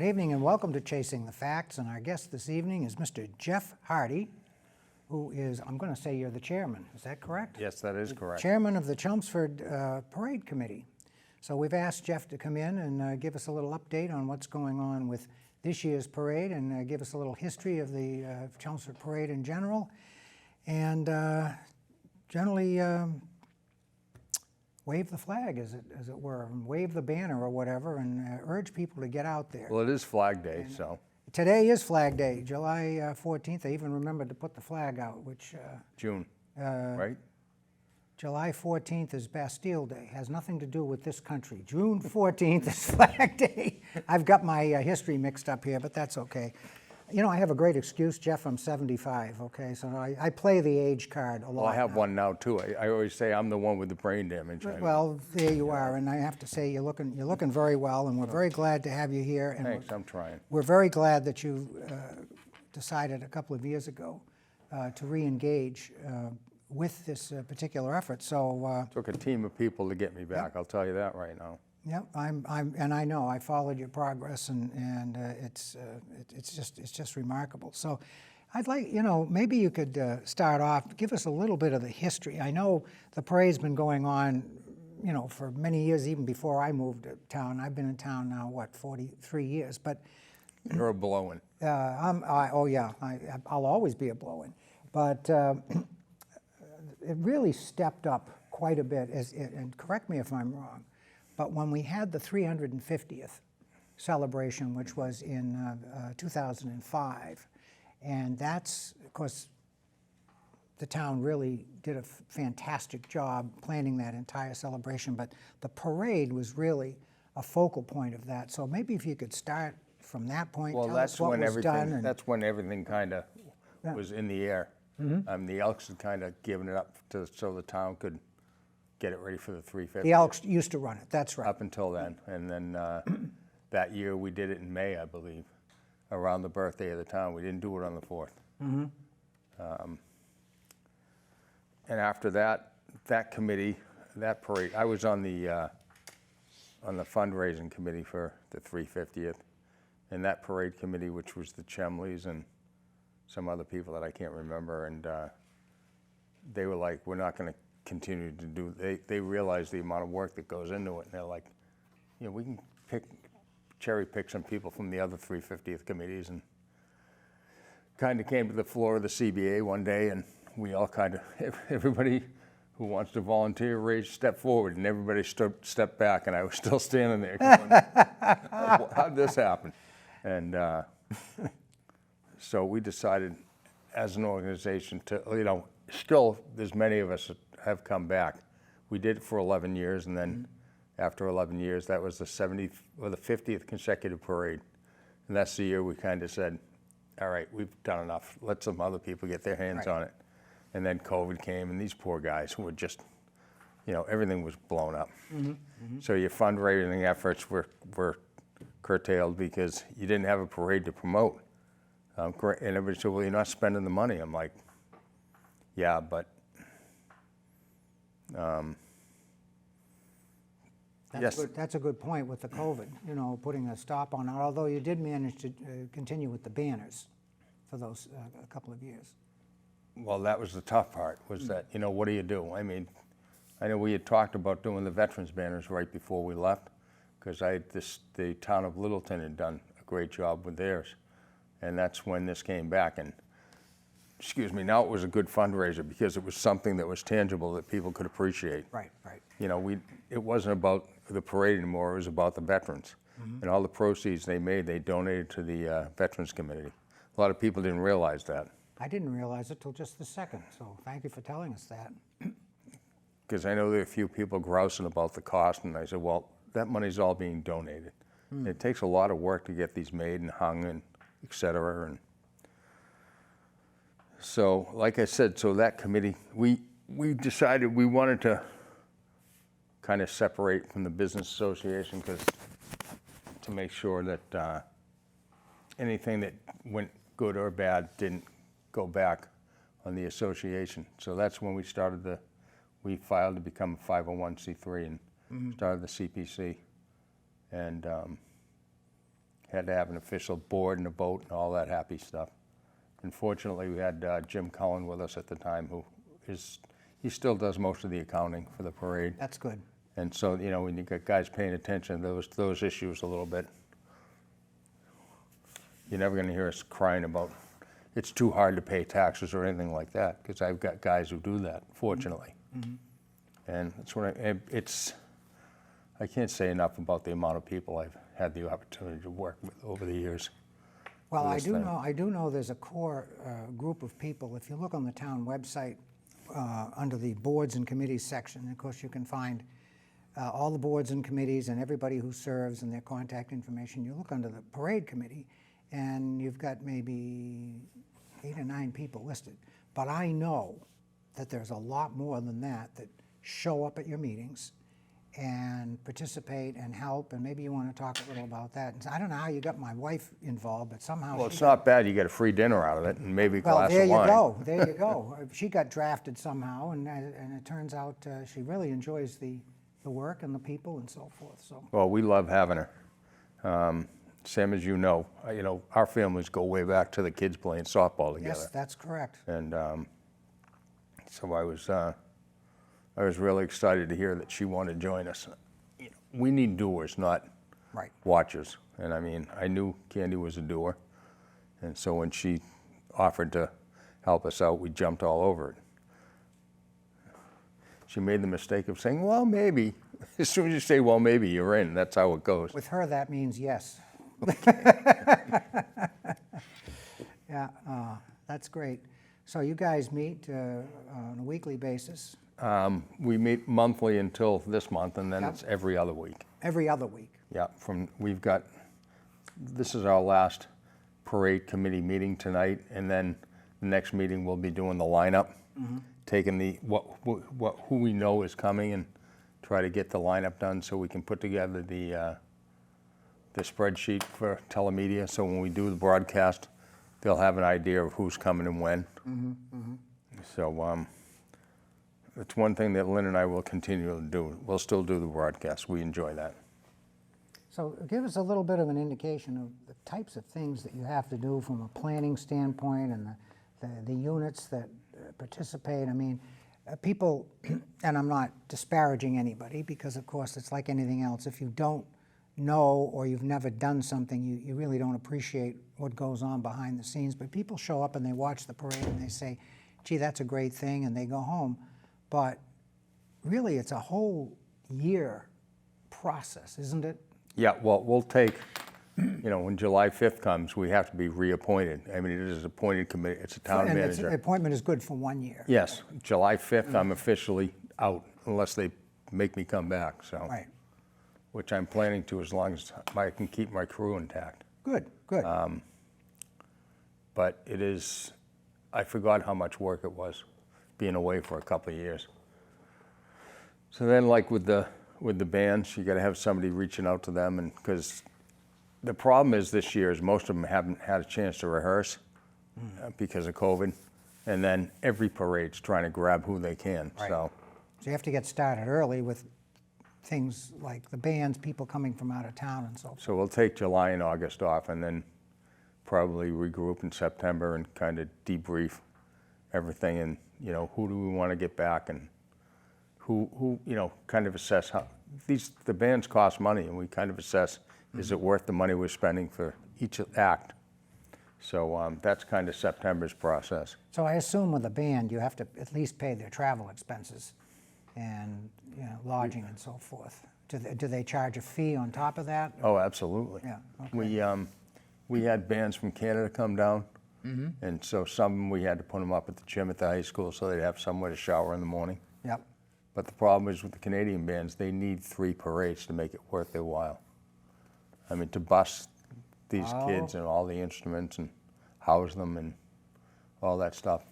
Good evening and welcome to Chasing the Facts, and our guest this evening is Mr. Jeff Hardy, who is, I'm going to say you're the chairman, is that correct? Yes, that is correct. Chairman of the Chelmsford Parade Committee. So we've asked Jeff to come in and give us a little update on what's going on with this year's parade and give us a little history of the Chelmsford Parade in general, and generally wave the flag, as it were, and wave the banner or whatever, and urge people to get out there. Well, it is Flag Day, so. Today is Flag Day, July 14th. I even remembered to put the flag out, which June, right? July 14th is Bastille Day. Has nothing to do with this country. June 14th is Flag Day. I've got my history mixed up here, but that's okay. You know, I have a great excuse, Jeff. I'm 75, okay? So I play the age card a lot. Well, I have now. one now, too. I always say I'm the one with the brain damage. Well, there you are, and I have to say you're looking very well, and we're very glad to have you here. And Thanks, I'm trying. we're very glad that you decided a couple of years ago to re-engage with this particular effort. So, Took a team of people to get me back, I'll tell you that right now. yeah, and I know I followed your progress, and it's just remarkable. So, I'd like, you know, maybe you could start off, give us a little bit of the history. I know the parade's been going on, you know, for many years, even before I moved to town. I've been in town now, what, 43 years, but You're a blowing. oh yeah, I'll always be a blow-in, but it really stepped up quite a bit. And correct me if I'm wrong, but when we had the 350th celebration, which was in 2005, and that's, of course, the town really did a fantastic job planning that entire celebration, but the parade was really a focal point of that. So maybe if you could start from that point, Well, tell that's us what when was done. everything, And, that's when everything kind of was in the air. The Elks had kind of given it up so the town could get it ready for the 350. the Elks used to run it, that's right. Up until then, and then that year we did it in May, I believe, around the birthday of the town. We didn't do it on the 4th. And after that, that committee, that parade, I was on the fundraising committee for the 350th, and that parade committee, which was the Chemleys and some other people that I can't remember, and they were like, we're not going to continue to do, they realized the amount of work that goes into it, and they're like, you know, we can cherry pick some people from the other 350th committees, and kind of came to the floor of the CBA one day, and we all kind of, everybody who wants to volunteer step forward, and everybody stepped back, and I was still standing there going, how'd this happen? And so we decided as an organization to, you know, still there's many of us that have come back. We did it for 11 years, and then after 11 years, that was the 50th consecutive parade. And that's the year we kind of said, all right, we've done enough. Let some other people get their hands on it. And then COVID came, and these poor guys were just, you know, everything was blown up. So your fundraising efforts were curtailed because you didn't have a parade to promote. And everybody said, well, you're not spending the money. I'm like, yeah, but yes. That's a good point with the COVID, you know, putting a stop on it, although you did manage to continue with the banners for those a couple of years. Well, that was the tough part, was that, you know, what do you do? I mean, I know we had talked about doing the veterans banners right before we left, because the town of Littleton had done a great job with theirs. And that's when this came back. And, excuse me, now it was a good fundraiser because it was something that was tangible that people could appreciate. Right, right. You know, it wasn't about the parade anymore, it was about the veterans. And all the proceeds they made, they donated to the Veterans Committee. A lot of people didn't realize that. I didn't realize it till just the second, so thank you for telling us that. Because I know there are a few people grousing about the cost, and I said, well, that money's all being donated. It takes a lot of work to get these made and hung and et cetera. And so, like I said, so that committee, we decided we wanted to kind of separate from the business association, because to make sure that anything that went good or bad didn't go back on the association. So that's when we started we filed to become a 501c3 and started the CPC, and had to have an official board and a boat and all that happy stuff. Unfortunately, we had Jim Cullen with us at the time, he still does most of the accounting for the parade. That's good. And so, you know, when you got guys paying attention to those issues a little bit, you're never going to hear us crying about it's too hard to pay taxes or anything like that, because I've got guys who do that, fortunately. And that's what I can't say enough about the amount of people I've had the opportunity to work with over the years. Well, for I this do thing. know, I do know there's a core group of people. If you look on the town website, under the boards and committees section, of course, you can find all the boards and committees and everybody who serves and their contact information. You look under the parade committee, and you've got maybe 8 or 9 people listed. But I know that there's a lot more than that show up at your meetings and participate and help, and maybe you want to talk a little about that. And I don't know how you got my wife involved, but somehow Well, she it's not bad. You get a free dinner out of it and maybe a well, glass there of you wine. go. There you go. She got drafted somehow, and it turns out she really enjoys the work and the people and so forth. So Well, we love having her. Sam, as you know, our families go way back to the kids playing softball together. yes, that's correct. And so I was really excited to hear that she wanted to join us. We need doers, not Right. watchers. And I mean, I knew Candy was a doer. And so when she offered to help us out, we jumped all over it. She made the mistake of saying, well, maybe. As soon as you say, well, maybe, you're in. That's how it goes. With her, that means yes. Yeah, that's great. So you guys meet on a weekly basis, We meet monthly until this month, and then Yep. it's every other week. every other week. Yeah, this is our last parade committee meeting tonight, and then the next meeting we'll be doing the lineup, taking who we know is coming and try to get the lineup done so we can put together the spreadsheet for telemedia. So when we do the broadcast, they'll have an idea of who's coming and when. So it's one thing that Lynn and I will continue to do. We'll still do the broadcast. We enjoy that. So give us a little bit of an indication of the types of things that you have to do from a planning standpoint and the units that participate. I mean, people, and I'm not disparaging anybody because, of course, it's like anything else. If you don't know or you've never done something, you really don't appreciate what goes on behind the scenes. But people show up and they watch the parade and they say, gee, that's a great thing, and they go home. But really, it's a whole year process, isn't it? Yeah, well, we'll take, when July 5th comes, we have to be reappointed. I mean, it is appointed committee, it's a town And manager. the appointment is good for 1 year. Yes, July 5th, I'm officially out unless they make me come back, so. Right. Which I'm planning to as long as I can keep my crew intact. Good, good. But I forgot how much work it was being away for a couple of years. So then, like with the bands, you got to have somebody reaching out to them, and because the problem is this year is most of them haven't had a chance to rehearse because of COVID, and then every parade's trying to grab who they can. Right. So So you have to get started early with things like the bands, people coming from out of town and so forth. we'll take July and August off, and then probably regroup in September and kind of debrief everything, and who do we want to get back, and who kind of assess how the bands cost money, and we kind of assess, is it worth the money we're spending for each act? So that's kind of September's process. So I assume with a band, you have to at least pay their travel expenses and lodging and so forth. Do they charge a fee on top of that? Oh, absolutely. Yeah, okay. We had bands from Canada come down, and so some we had to put them up at the gym at the high school so they'd have somewhere to shower in the morning. Yep. But the problem is with the Canadian bands, they need 3 parades to make it worth their while. I mean, to bus these kids and all the instruments and house them and all that stuff.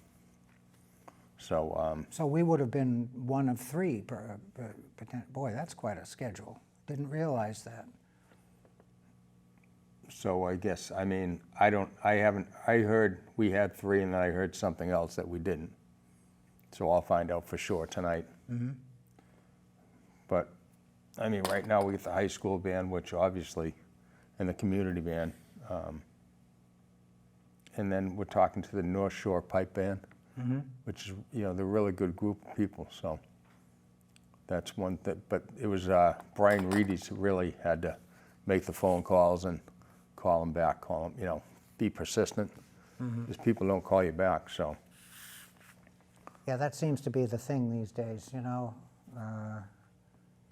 So, So we would have been one of 3 boy, that's quite a schedule. Didn't realize that. so I guess, I mean, I heard we had 3 and then I heard something else that we didn't. So I'll find out for sure tonight. But, I mean, right now we get the high school band, which obviously and the community band. And then we're talking to the North Shore Pipe Band, which is, they're a really good group of people, so that's one thing. But it was Brian Reedy's who really had to make the phone calls and call them back, be persistent, because people don't call you back, so. Yeah, that seems to be the thing these days,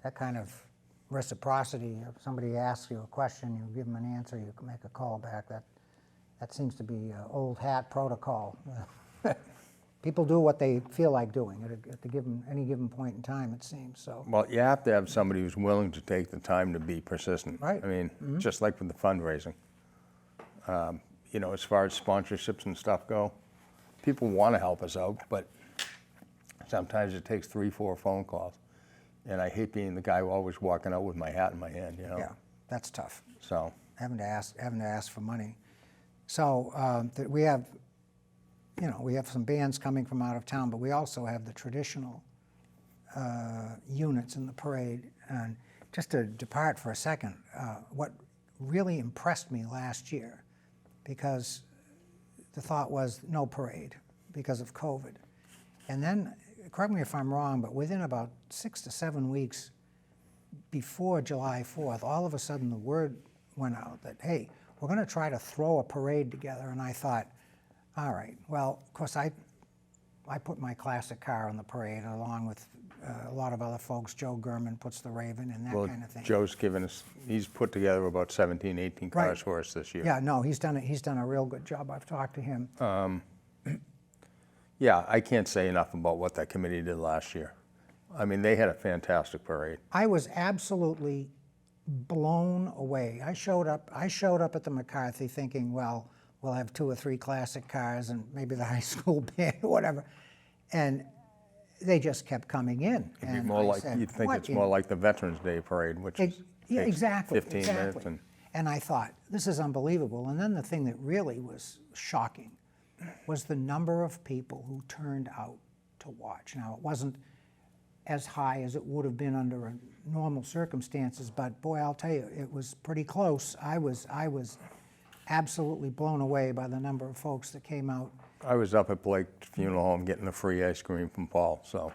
that kind of reciprocity. If somebody asks you a question, you give them an answer, you can make a call back. That seems to be old hat protocol. People do what they feel like doing at any given point in time, it seems. So. Well, you have to have somebody who's willing to take the time to be persistent. Right. I mean, just like with the fundraising. As far as sponsorships and stuff go, people want to help us out, but sometimes it takes 3, 4 phone calls. And I hate being the guy who always walking out with my hat in my hand, Yeah, that's tough. So. Having to ask for money. So we have, we have some bands coming from out of town, but we also have the traditional units in the parade. And just to depart for a second, what really impressed me last year, because the thought was no parade because of COVID. And then, correct me if I'm wrong, but within about 6 to 7 weeks before July 4th, all of a sudden the word went out that, hey, we're going to try to throw a parade together. And I thought, all right, well, of course, I put my classic car on the parade along with a lot of other folks. Joe Gurman puts the Raven and that kind of thing. Joe's he's put together about 17, 18 cars Right. for us this year. Yeah, no, he's done a real good job. I've talked to him. Yeah, I can't say enough about what that committee did last year. I mean, they had a fantastic parade. I was absolutely blown away. I showed up at the McCarthy thinking, well, we'll have 2 or 3 classic cars and maybe the high school band or whatever. And they just kept coming in. It'd be And more I like, said, you'd think "What it's in-" more like the Veterans Day parade, which is Yeah, takes exactly. 15 exactly. minutes. And I thought, this is unbelievable. And then the thing that really was shocking was the number of people who turned out to watch. Now, it wasn't as high as it would have been under normal circumstances, but boy, I'll tell you, it was pretty close. I was absolutely blown away by the number of folks that came out. I was up at Blake's funeral home getting a free ice cream from Paul, so.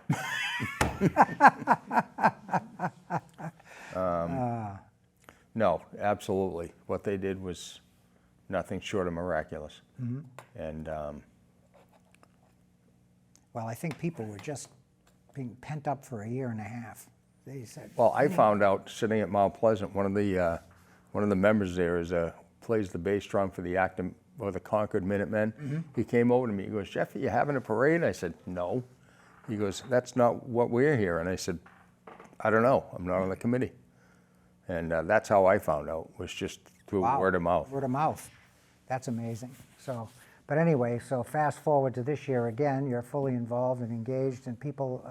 No, absolutely. What they did was nothing short of miraculous. And Well, I think people were just being pent up for a year and a half. They said, well, I found out sitting at Mount Pleasant, one of the members there plays the bass drum for the Concord Minutemen. He came over to me. He goes, "Jeff, are you having a parade?" I said, "No." He goes, "That's not what we're here." And I said, "I don't know. I'm not on the committee." And that's how I found out, was just through wow, word of mouth. Word of mouth. That's amazing. So, but anyway, so fast forward to this year again, you're fully involved and engaged, and people,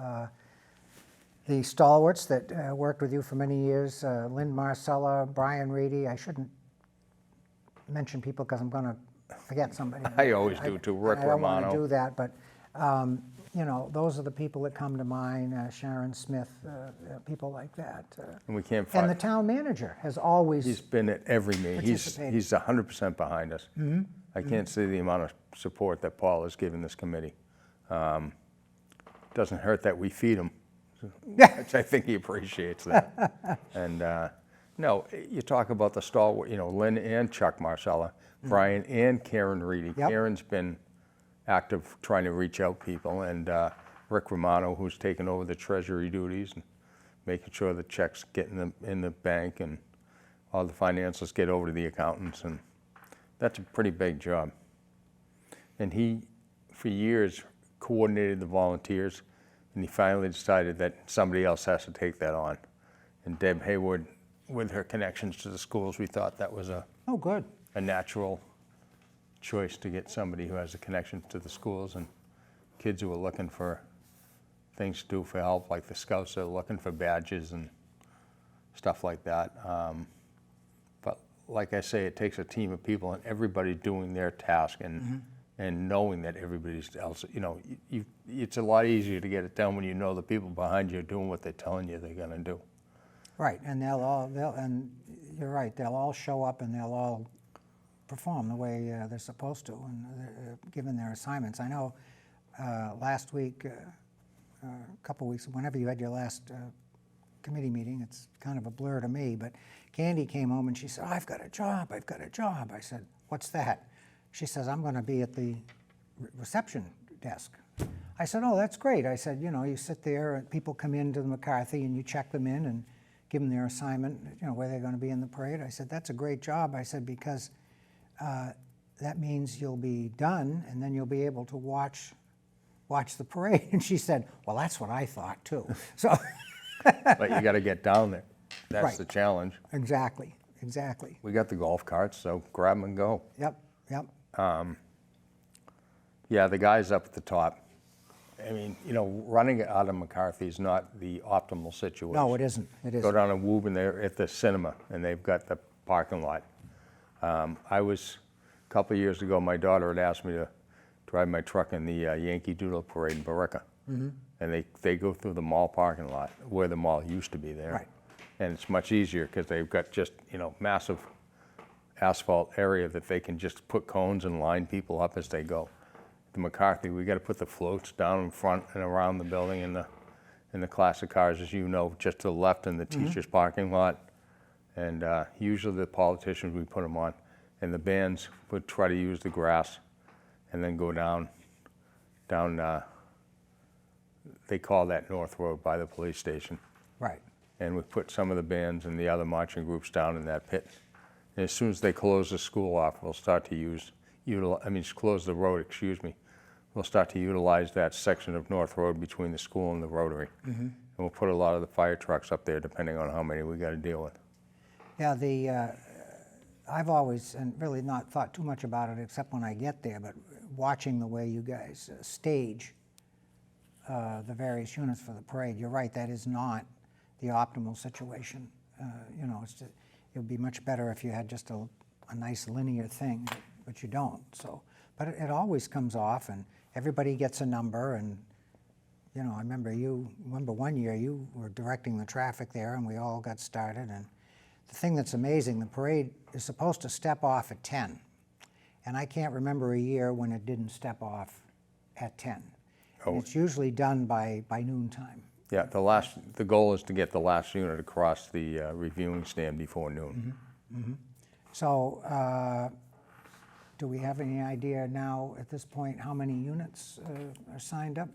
the stalwarts that worked with you for many years, Lynn Marcella, Brian Reedy. I shouldn't mention people because I'm going to forget somebody. I always do too. Rick I don't want Romano. to do that, but those are the people that come to mind. Sharon Smith, people like that. And we can't And find. the town manager has always. He's been at every meeting. Participated. He's 100% behind us. I can't say the amount of support that Paul has given this committee. Doesn't hurt that we feed him, which I think he appreciates that. And no, you talk about the stalwart, Lynn and Chuck Marcella, Brian and Karen Reedy. Yep. Karen's been active trying to reach out people, and Rick Romano, who's taken over the treasury duties and making sure the checks get in the bank and all the financials get over to the accountants, and that's a pretty big job. And he, for years, coordinated the volunteers, and he finally decided that somebody else has to take that on. And Deb Hayward, with her connections to the schools, we thought that was a good. natural choice to get somebody who has a connection to the schools and kids who are looking for things to do for help, like the Scouts are looking for badges and stuff like that. But like I say, it takes a team of people and everybody doing their task and knowing that everybody's else, it's a lot easier to get it done when you know the people behind you are doing what they're telling you they're going to do. Right, and and you're right. They'll all show up and they'll all perform the way they're supposed to, and given their assignments. I know last week, a couple weeks, whenever you had your last committee meeting, it's kind of a blur to me, but Candy came home and she said, I've got a job. I said, what's that? She says, I'm going to be at the reception desk. I said, oh, that's great. I said, you know, you sit there and people come into the McCarthy and you check them in and give them their assignment, you know, where they're going to be in the parade. I said, that's a great job. I said, because that means you'll be done and then you'll be able to watch the parade. And she said, well, that's what I thought too. So, But you got to get down there. That's Right. the challenge. exactly. We got the golf carts, so grab them and go. Yep. Yeah, the guys up at the top. I mean, you know, running it out of McCarthy is not the optimal situation. No, it isn't. It Go isn't. down to Woburn, they're at the cinema, and they've got the parking lot. A couple of years ago, my daughter had asked me to drive my truck in the Yankee Doodle Parade in Barica. Mm-hmm. And they go through the mall parking lot, where the mall used to be there. Right. And it's much easier, because they've got just, you know, massive asphalt area that they can just put cones and line people up as they go. The McCarthy, we got to put the floats down in front and around the building, and the classic cars, as you know, just to the left in the teachers' parking lot. And usually the politicians, we put them on, and the bands would try to use the grass and then go down, they call that North Road by the police station. Right. And we put some of the bands and the other marching groups down in that pit. And as soon as they close the school off, we'll start to close the road, we'll start to utilize that section of North Road between the school and the Rotary. And we'll put a lot of the fire trucks up there, depending on how many we got to deal with. Yeah, I've always, and really not thought too much about it except when I get there, but watching the way you guys stage the various units for the parade, you're right, that is not the optimal situation. You know, it would be much better if you had just a nice linear thing, but you don't. So, but it always comes off, and everybody gets a number. And you know, I remember one year you were directing the traffic there, and we all got started. And the thing that's amazing, the parade is supposed to step off at 10, and I can't remember a year when it didn't step off at 10. Oh. It's usually done by noontime. Yeah, the goal is to get the last unit across the reviewing stand before noon. So, do we have any idea now at this point how many units are signed up?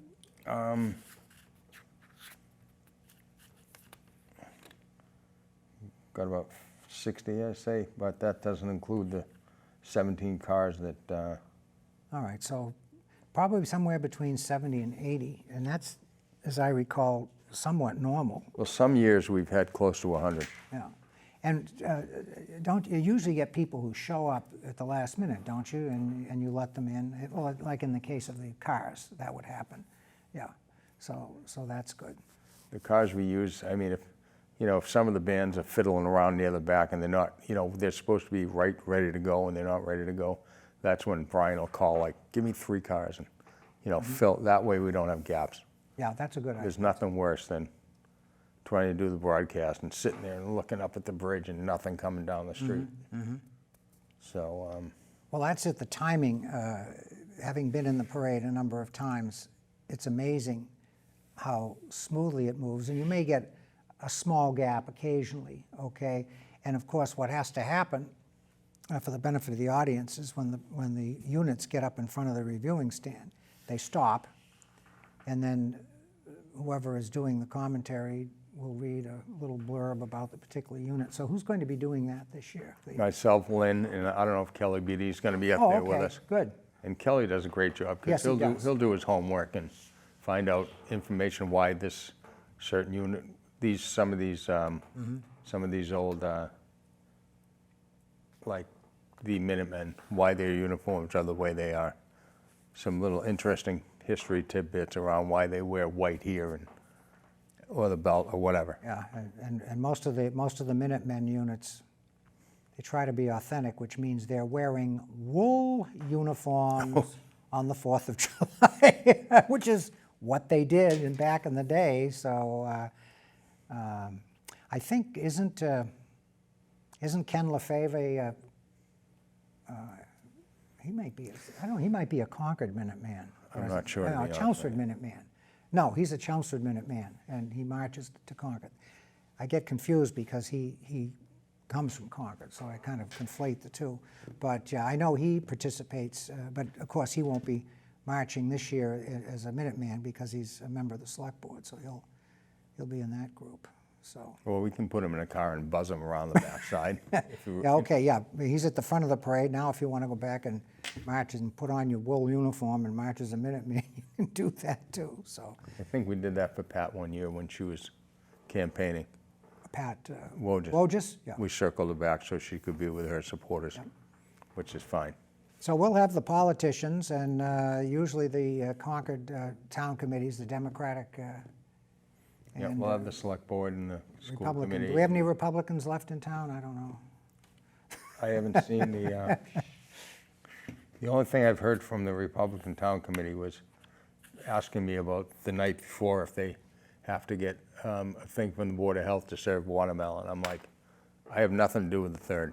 Got about 60, I say, but that doesn't include the 17 cars that, All right, so probably somewhere between 70 and 80, and that's, as I recall, somewhat normal. well, some years we've had close to 100. Yeah. And don't you usually get people who show up at the last minute, don't you? And you let them in. Well, like in the case of the cars, that would happen. Yeah. So that's good. The cars we use, I mean, if some of the bands are fiddling around near the back and they're not, they're supposed to be ready to go and they're not ready to go, that's when Brian will call, like, give me 3 cars and, fill, that way we don't have gaps. Yeah, that's a good idea. There's nothing worse than trying to do the broadcast and sitting there and looking up at the bridge and nothing coming down the street. So, Well, that's it, the timing. Having been in the parade a number of times, it's amazing how smoothly it moves. And you may get a small gap occasionally, okay? And of course, what has to happen, for the benefit of the audience, is when the units get up in front of the reviewing stand, they stop, and then whoever is doing the commentary will read a little blurb about the particular unit. So who's going to be doing that this year? myself, Lynn, and I don't know if Kelly Beatty's going to be up Oh, there with okay, us. good. And Kelly does a great job, Yes, because he does. he'll do his homework and find out information why this certain unit, some of these old, like the Minutemen, why their uniforms are the way they are. Some little interesting history tidbits around why they wear white here or the belt or whatever. Yeah, and most of the Minutemen units, they try to be authentic, which means they're wearing wool uniforms on the 4th of July, which is what they did back in the day. So I think, isn't Isn't Ken Lefebvre he might be, I don't know, he might be a Concord Minuteman. I'm not sure, to No, be honest Chelmsford with Minuteman. No, he's a Chelmsford Minuteman, and he marches to Concord. I get confused because he comes from Concord, so I kind of conflate the two. But yeah, I know he participates, but of course he won't be marching this year as a Minuteman because he's a member of the Select Board, so he'll be in that group. So. Well, we can put him in a car and buzz him around the backside. Yeah, okay, yeah. He's at the front of the parade. Now, if you want to go back and march and put on your wool uniform and march as a Minuteman, you can do that too. So, I think we did that for Pat one year when she was campaigning. Pat Wojcik. Wojcik? Yeah. We circled her back so she could be with her supporters, which is fine. So we'll have the politicians and usually the Concord town committees, the Democratic Yeah, and we'll have the select board and the school Republican. committee. Do we have any Republicans left in town? I don't know. I haven't seen the only thing I've heard from the Republican Town Committee was asking me about the night before if they have to get a thing from the Board of Health to serve watermelon. I'm like, I have nothing to do with the 3rd.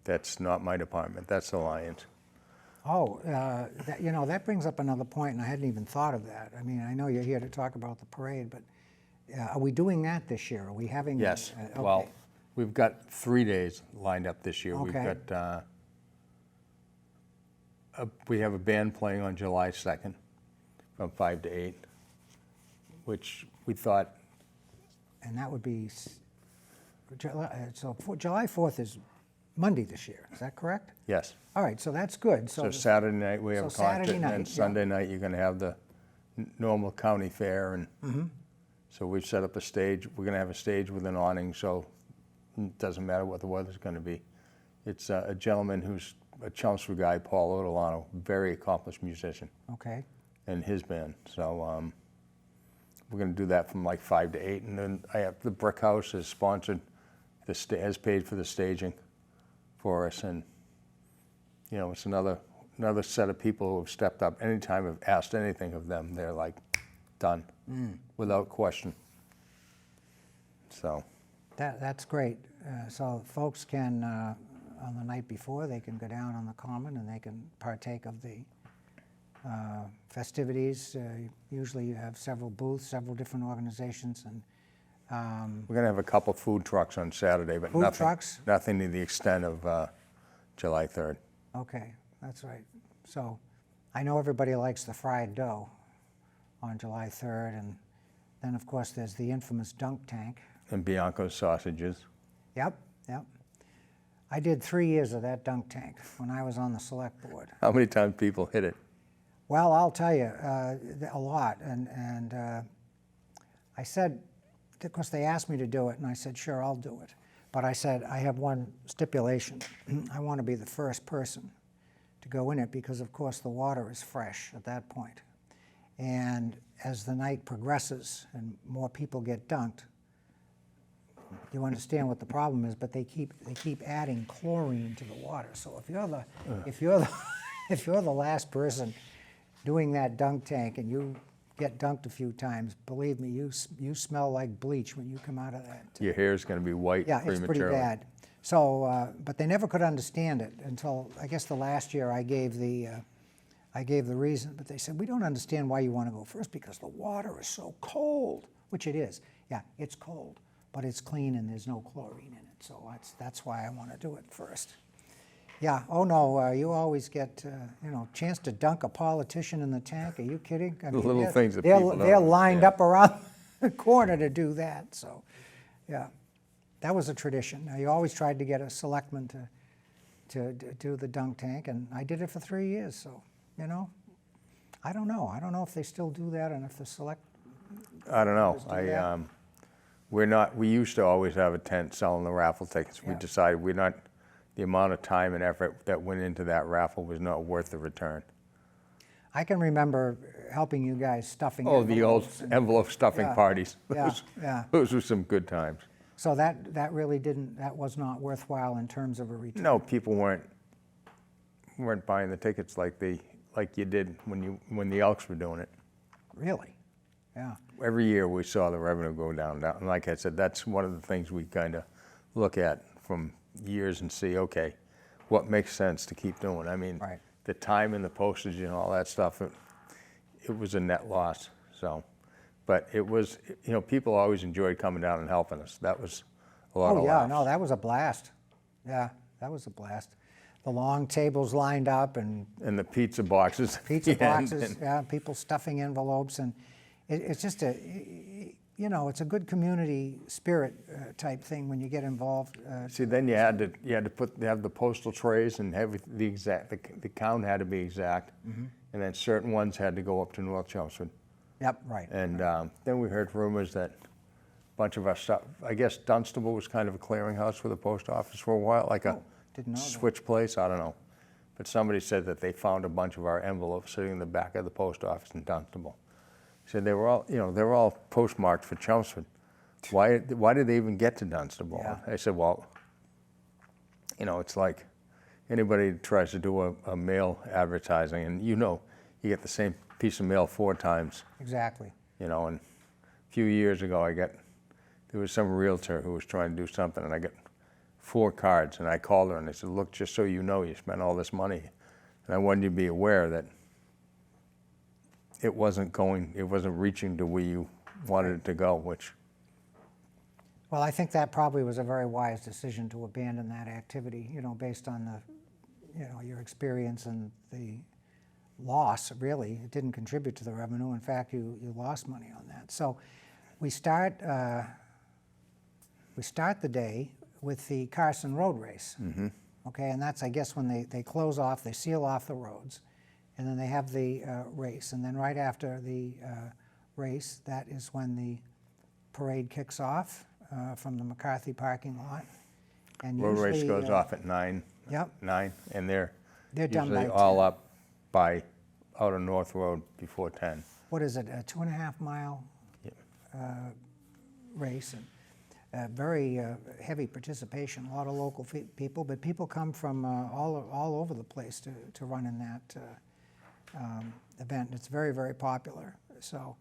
That's not my department. That's the Lions. Oh, that brings up another point, and I hadn't even thought of that. I mean, I know you're here to talk about the parade, but are we doing that this year? Are we having? Yes. Okay. Well, we've got 3 days lined up this year. Okay. We've got, we have a band playing on July 2nd from 5 to 8, which we thought, And that would be, July 4th is Monday this year, is that correct? yes. All right, so that's good. So Saturday night, we have a So concert, Saturday and then night, yeah. Sunday night, you're gonna have the normal county fair, and Mm-hmm. so we've set up a stage. We're gonna have a stage with an awning, so it doesn't matter what the weather's gonna be. It's a gentleman who's a Chelmsford guy, Paul Odolano, very accomplished musician, Okay, and his band. So we're gonna do that from like 5 to 8, and then I have the Brick House has sponsored has paid for the staging for us, and you know, it's another set of people who have stepped up. Anytime I've asked anything of them, they're like, done, without question. So, that's great. So folks can, on the night before, they can go down on the common and they can partake of the festivities. Usually you have several booths, several different organizations, and we're gonna have a couple food trucks on Saturday, but Food trucks? nothing to the extent of July 3rd. okay, that's right. So I know everybody likes the fried dough on July 3rd, and then of course there's the infamous dunk tank. And Bianco's sausages. Yep. I did 3 years of that dunk tank when I was on the select board. How many times people hit it? Well, I'll tell you, a lot, and I said, of course they asked me to do it, and I said, sure, I'll do it. But I said, I have one stipulation. I want to be the first person to go in it because, of course, the water is fresh at that point. And as the night progresses and more people get dunked, you understand what the problem is, but they keep adding chlorine to the water. So if you're the last person doing that dunk tank and you get dunked a few times, believe me, you smell like bleach when you come out of that. Your hair's gonna be white Yeah, it's prematurely. pretty bad. So, but they never could understand it until, I guess the last year I gave the reason, but they said, we don't understand why you want to go first because the water is so cold, which it is. Yeah, it's cold, but it's clean and there's no chlorine in it. So that's why I want to do it first. Yeah, oh no, you always get, chance to dunk a politician in the tank. Are you kidding? I mean, little things that they're, people don't they're lined understand. up around the corner to do that, so, yeah. That was a tradition. Now, you always tried to get a selectman to do the dunk tank, and I did it for 3 years, so, I don't know. I don't know if they still do that and if the select, I don't know. Just do that. We used to always have a tent selling the raffle tickets. We Yeah. decided the amount of time and effort that went into that raffle was not worth the return. I can remember helping you guys stuffing Oh, the old envelopes and- envelope stuffing Yeah, parties. yeah, yeah. Those were some good times. So that really that was not worthwhile in terms of a return. No, people weren't buying the tickets like you did when the Elks were doing it. Really? Yeah. Every year we saw the revenue go down. And like I said, that's one of the things we kind of look at from years and see, okay, what makes sense to keep doing. I mean, Right. the time and the postage and all that stuff, it was a net loss. So, but it was, people always enjoyed coming down and helping us. That was a lot Oh, of yeah, laughs. no, that was a blast. Yeah, that was a blast. The long tables lined up and And the pizza boxes. at pizza the end, boxes, and- yeah, people stuffing envelopes, and it's just it's a good community spirit type thing when you get involved. See, then you had to have the postal trays and have the exact, the count had to be exact. Mm-hmm. And then certain ones had to go up to North Chelmsford. Yep, right. And then we heard rumors that a bunch of our stuff, I guess Dunstable was kind of a clearinghouse for the post office for a while, like a didn't know that. switch place, I don't know. But somebody said that they found a bunch of our envelopes sitting in the back of the post office in Dunstable. Said they were all postmarked for Chelmsford. Why did they even get to Dunstable? Yeah. I said, well, it's like anybody that tries to do a mail advertising, and you get the same piece of mail 4 times. Exactly. And a few years ago, there was some realtor who was trying to do something, and I got 4 cards, and I called her and I said, look, just so you know, you spent all this money, and I wanted you to be aware that it wasn't reaching to where you wanted it to go, which, Well, I think that probably was a very wise decision to abandon that activity, based on your experience and the loss, really. It didn't contribute to the revenue. In fact, you lost money on that. So we start the day with the Carson Road Race. Mm-hmm. Okay, and that's, I guess, when they close off, they seal off the roads, and then they have the race. And then right after the race, that is when the parade kicks off from the McCarthy parking lot. And road race usually, goes off at 9. Yep. 9, and they're They're usually done by all 10. up out of North Road before 10. What is it, a 2.5 mile race? And very heavy participation, a lot of local people, but people come from all over the place to run in that event. It's very, very popular. So,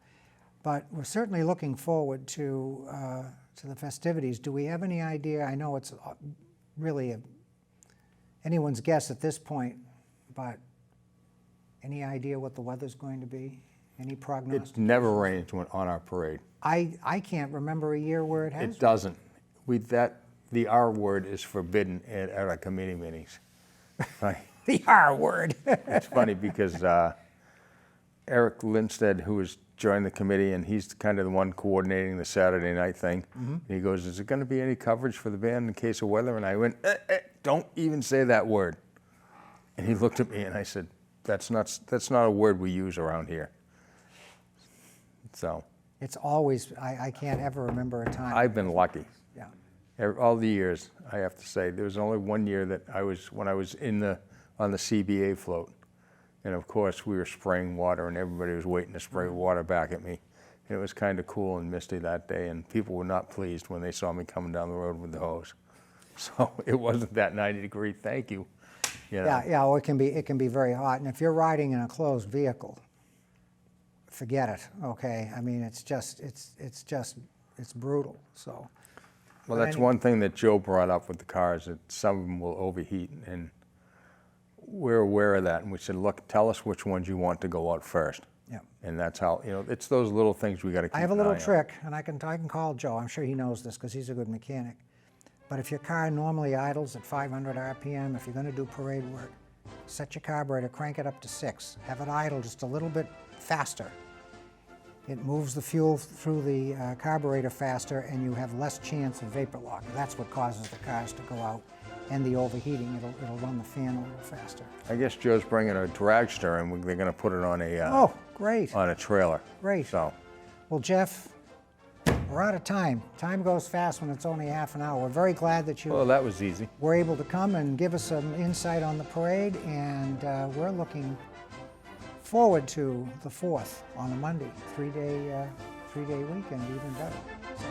but we're certainly looking forward to the festivities. Do we have any idea? I know it's really anyone's guess at this point, but any idea what the weather's going to be? Any prognosis? It never rains on our parade. I can't remember a year where it has. It doesn't. The R word is forbidden at our committee meetings. Right. The R word. It's funny because Eric Lindstedt, who has joined the committee, and he's kind of the one coordinating the Saturday night thing, and he goes, is there going to be any coverage for the band in case of weather? And I went, don't even say that word. And he looked at me and I said, that's not a word we use around here. So It's always, I can't ever remember a time. I've been lucky. Yeah. All the years, I have to say. There was only one year that when I was on the CBA float. And of course, we were spraying water and everybody was waiting to spray water back at me. And it was kind of cool and misty that day, and people were not pleased when they saw me coming down the road with the hose. So it wasn't that 90-degree thank you. Yeah, well, it can be very hot. And if you're riding in a closed vehicle, forget it, okay? I mean, it's brutal, so. Well, that's one thing that Joe brought up with the cars, that some of them will overheat, and we're aware of that. And we said, look, tell us which ones you want to go out first. Yeah. And that's how, it's those little things we got to keep I have a an little eye on. trick, and I can call Joe. I'm sure he knows this because he's a good mechanic. But if your car normally idles at 500 RPM, if you're going to do parade work, set your carburetor, crank it up to 6. Have it idle just a little bit faster. It moves the fuel through the carburetor faster, and you have less chance of vapor lock. That's what causes the cars to go out, and the overheating. It'll run the fan a little faster. I guess Joe's bringing a dragster, and they're going to put it on a Oh, great. on a trailer. Great. So, Well, Jeff, we're out of time. Time goes fast when it's only half an hour. We're very glad that you well, that was easy. were able to come and give us some insight on the parade, and we're looking forward to the 4th on a Monday, 3-day weekend, even better. So,